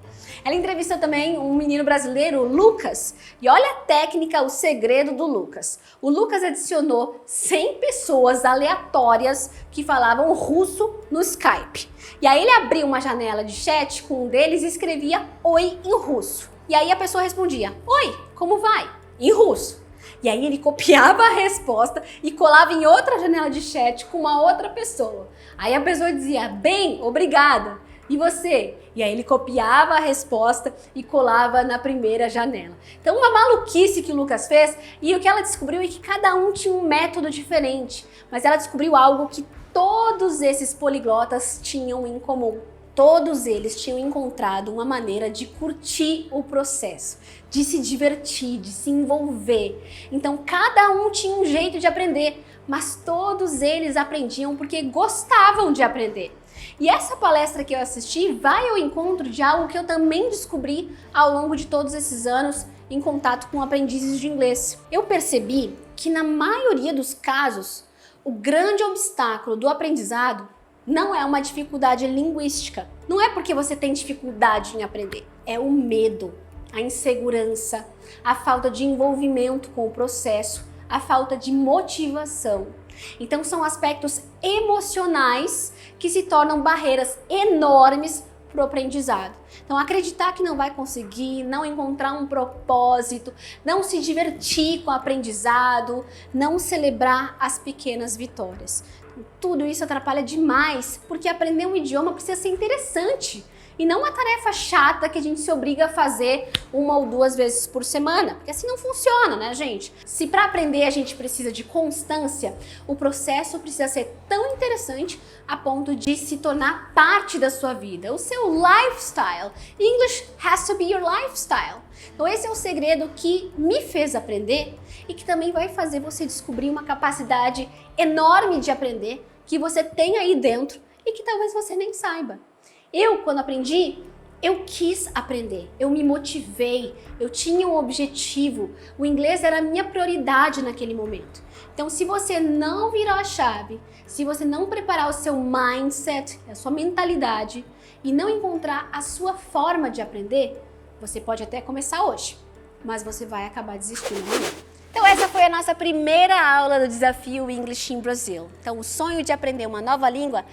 Ela entrevistou também um menino brasileiro, o Lucas, e olha a técnica, o segredo do Lucas. O Lucas adicionou 100 pessoas aleatórias que falavam russo no Skype. E aí ele abriu uma janela de chat com um deles e escrevia oi em russo. E aí a pessoa respondia, oi, como vai? Em russo. E aí ele copiava a resposta e colava em outra janela de chat com uma outra pessoa. Aí a pessoa dizia, bem, obrigada. E você? E aí ele copiava a resposta e colava na primeira janela. Então uma maluquice que o Lucas fez, e o que ela descobriu é que cada um tinha um método diferente, mas ela descobriu algo que todos esses poliglotas tinham em comum. Todos eles tinham encontrado uma maneira de curtir o processo, de se divertir, de se envolver. Então cada um tinha um jeito de aprender, mas todos eles aprendiam porque gostavam de aprender. E essa palestra que eu assisti vai ao encontro de algo que eu também descobri ao longo de todos esses anos em contato com aprendizes de inglês. Eu percebi que na maioria dos casos, o grande obstáculo do aprendizado não é uma dificuldade linguística. Não é porque você tem dificuldade em aprender, é o medo, a insegurança, a falta de envolvimento com o processo, a falta de motivação. Então são aspectos emocionais que se tornam barreiras enormes para o aprendizado. Então acreditar que não vai conseguir, não encontrar um propósito, não se divertir com o aprendizado, não celebrar as pequenas vitórias. Tudo isso atrapalha demais, porque aprender um idioma precisa ser interessante. E não uma tarefa chata que a gente se obriga a fazer 1 ou 2 vezes por semana, porque assim não funciona, né, gente? Se para aprender a gente precisa de constância, o processo precisa ser tão interessante a ponto de se tornar parte da sua vida, o seu lifestyle. English has to be your lifestyle. Então esse é o segredo que me fez aprender e que também vai fazer você descobrir uma capacidade enorme de aprender que você tem aí dentro e que talvez você nem saiba. Eu, quando aprendi, eu quis aprender, eu me motivei, eu tinha um objetivo, o inglês era a minha prioridade naquele momento. Então, se você não virar a chave, se você não preparar o seu mindset, a sua mentalidade e não encontrar a sua forma de aprender, você pode até começar hoje, mas você vai acabar desistindo amanhã. Então essa foi a nossa primeira aula do desafio English in Brazil. Então o sonho de aprender uma nova língua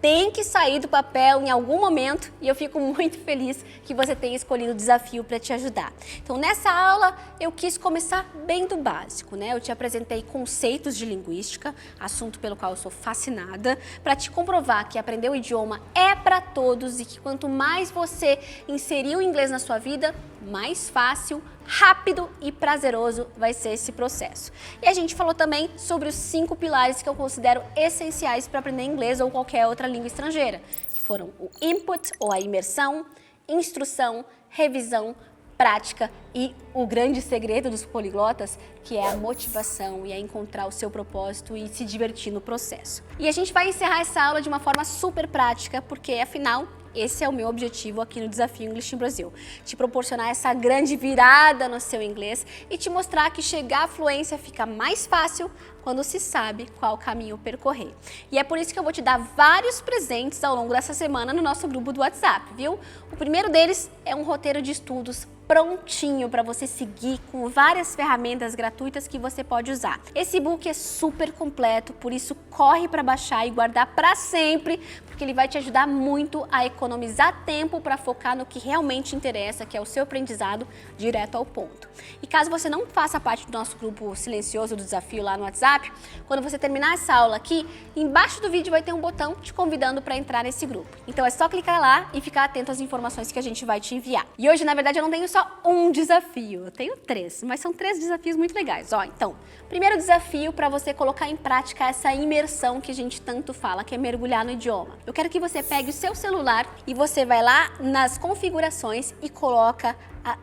tem que sair do papel em algum momento e eu fico muito feliz que você tenha escolhido o desafio para te ajudar. Então nessa aula eu quis começar bem do básico, né? Eu te apresentei conceitos de linguística, assunto pelo qual eu sou fascinada, para te comprovar que aprender o idioma é para todos e que quanto mais você inserir o inglês na sua vida, mais fácil, rápido e prazeroso vai ser esse processo. E a gente falou também sobre os 5 pilares que eu considero essenciais para aprender inglês ou qualquer outra língua estrangeira, que foram o input, ou a imersão, instrução, revisão, prática e o grande segredo dos poliglotas, que é a motivação e é encontrar o seu propósito e se divertir no processo. E a gente vai encerrar essa aula de uma forma super prática, porque afinal, esse é o meu objetivo aqui no Desafio English in Brasil, te proporcionar essa grande virada no seu inglês e te mostrar que chegar à fluência fica mais fácil quando se sabe qual caminho percorrer. E é por isso que eu vou te dar vários presentes ao longo dessa semana no nosso grupo do WhatsApp, viu? O primeiro deles é um roteiro de estudos prontinho para você seguir, com várias ferramentas gratuitas que você pode usar. Esse e-book é super completo, por isso corre para baixar e guardar para sempre, porque ele vai te ajudar muito a economizar tempo para focar no que realmente interessa, que é o seu aprendizado direto ao ponto. E caso você não faça parte do nosso grupo silencioso do desafio lá no WhatsApp, quando você terminar essa aula aqui, embaixo do vídeo vai ter um botão te convidando para entrar nesse grupo. Então é só clicar lá e ficar atento às informações que a gente vai te enviar. E hoje, na verdade, eu não tenho só um desafio, eu tenho 3, mas são 3 desafios muito legais. Ó, então, primeiro desafio para você colocar em prática essa imersão que a gente tanto fala, que é mergulhar no idioma. Eu quero que você pegue o seu celular e você vai lá nas configurações e coloca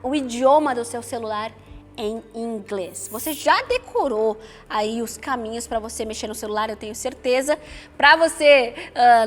o idioma do seu celular em inglês. Você já decorou aí os caminhos para você mexer no celular, eu tenho certeza. Para você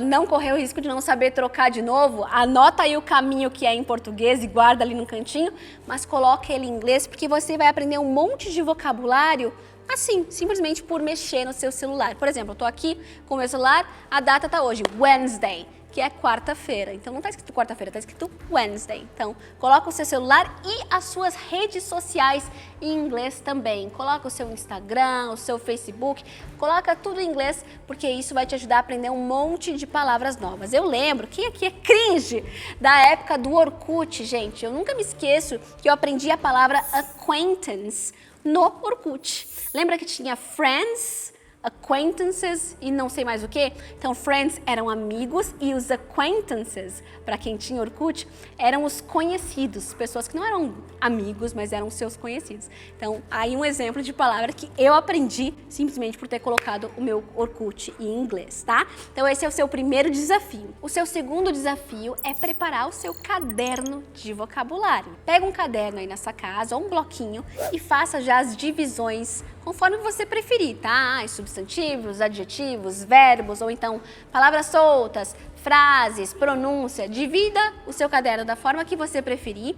não correr o risco de não saber trocar de novo, anota aí o caminho que é em português e guarda ali no cantinho, mas coloca ele em inglês, porque você vai aprender um monte de vocabulário assim, simplesmente por mexer no seu celular. Por exemplo, eu tô aqui com o meu celular, a data tá hoje, Wednesday, que é quarta-feira. Então não está escrito quarta-feira, está escrito Wednesday. Então coloca o seu celular e as suas redes sociais em inglês também. Coloca o seu Instagram, o seu Facebook, coloca tudo em inglês, porque isso vai te ajudar a aprender um monte de palavras novas. Eu lembro, quem aqui é cringe da época do Orkut, gente? Eu nunca me esqueço que eu aprendi a palavra acquaintance no Orkut. Lembra que tinha friends, acquaintances e não sei mais o que? Então, friends eram amigos e os acquaintances, para quem tinha Orkut, eram os conhecidos, pessoas que não eram amigos, mas eram seus conhecidos. Então, aí um exemplo de palavra que eu aprendi simplesmente por ter colocado o meu Orkut em inglês, tá? Então, esse é o seu primeiro desafio. O seu segundo desafio é preparar o seu caderno de vocabulário. Pega um caderno aí na sua casa ou um bloquinho e faça já as divisões conforme você preferir, tá? Substantivos, adjetivos, verbos ou então palavras soltas, frases, pronúncia. Divida o seu caderno da forma que você preferir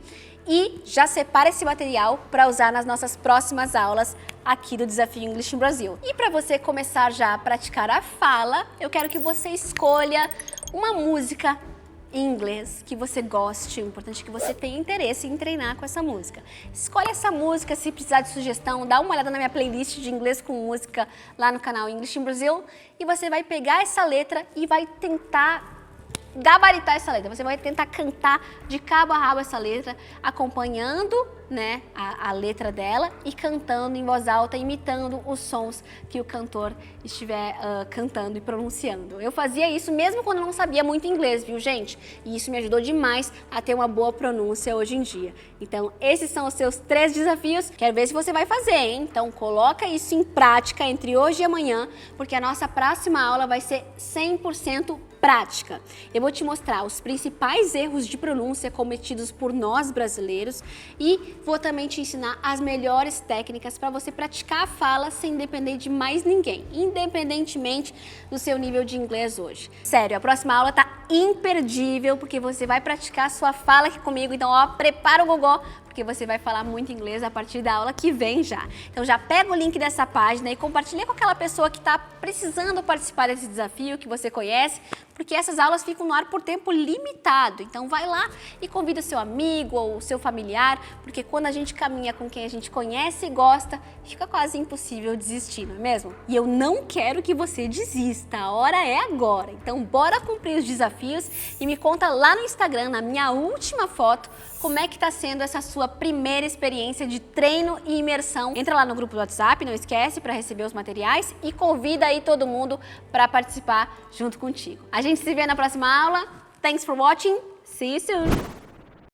e já separa esse material para usar nas nossas próximas aulas aqui do Desafio English in Brasil. E para você começar já a praticar a fala, eu quero que você escolha uma música em inglês que você goste, o importante é que você tenha interesse em treinar com essa música. Escolhe essa música, se precisar de sugestão, dá uma olhada na minha playlist de inglês com música lá no canal English in Brasil e você vai pegar essa letra e vai tentar gabaritar essa letra. Você vai tentar cantar de cabo a rabo essa letra, acompanhando, né, a letra dela e cantando em voz alta, imitando os sons que o cantor estiver cantando e pronunciando. Eu fazia isso mesmo quando não sabia muito inglês, viu, gente? E isso me ajudou demais a ter uma boa pronúncia hoje em dia. Então, esses são os seus 3 desafios. Quero ver se você vai fazer, hein? Então, coloca isso em prática entre hoje e amanhã, porque a nossa próxima aula vai ser 100% prática. Eu vou te mostrar os principais erros de pronúncia cometidos por nós brasileiros e vou também te ensinar as melhores técnicas para você praticar a fala sem depender de mais ninguém, independentemente do seu nível de inglês hoje. Sério, a próxima aula tá imperdível porque você vai praticar a sua fala aqui comigo, então ó, prepara o gogó, porque você vai falar muito inglês a partir da aula que vem já. Então já pega o link dessa página e compartilha com aquela pessoa que está precisando participar desse desafio, que você conhece, porque essas aulas ficam no ar por tempo limitado. Então vai lá e convida o seu amigo ou o seu familiar, porque quando a gente caminha com quem a gente conhece e gosta, fica quase impossível desistir, não é mesmo? E eu não quero que você desista, a hora é agora. Então bora cumprir os desafios e me conta lá no Instagram, na minha última foto, como é que tá sendo essa sua primeira experiência de treino e imersão. Entra lá no grupo do WhatsApp, não esquece, para receber os materiais e convida aí todo mundo para participar junto contigo. A gente se vê na próxima aula. Thanks for watching. See you soon.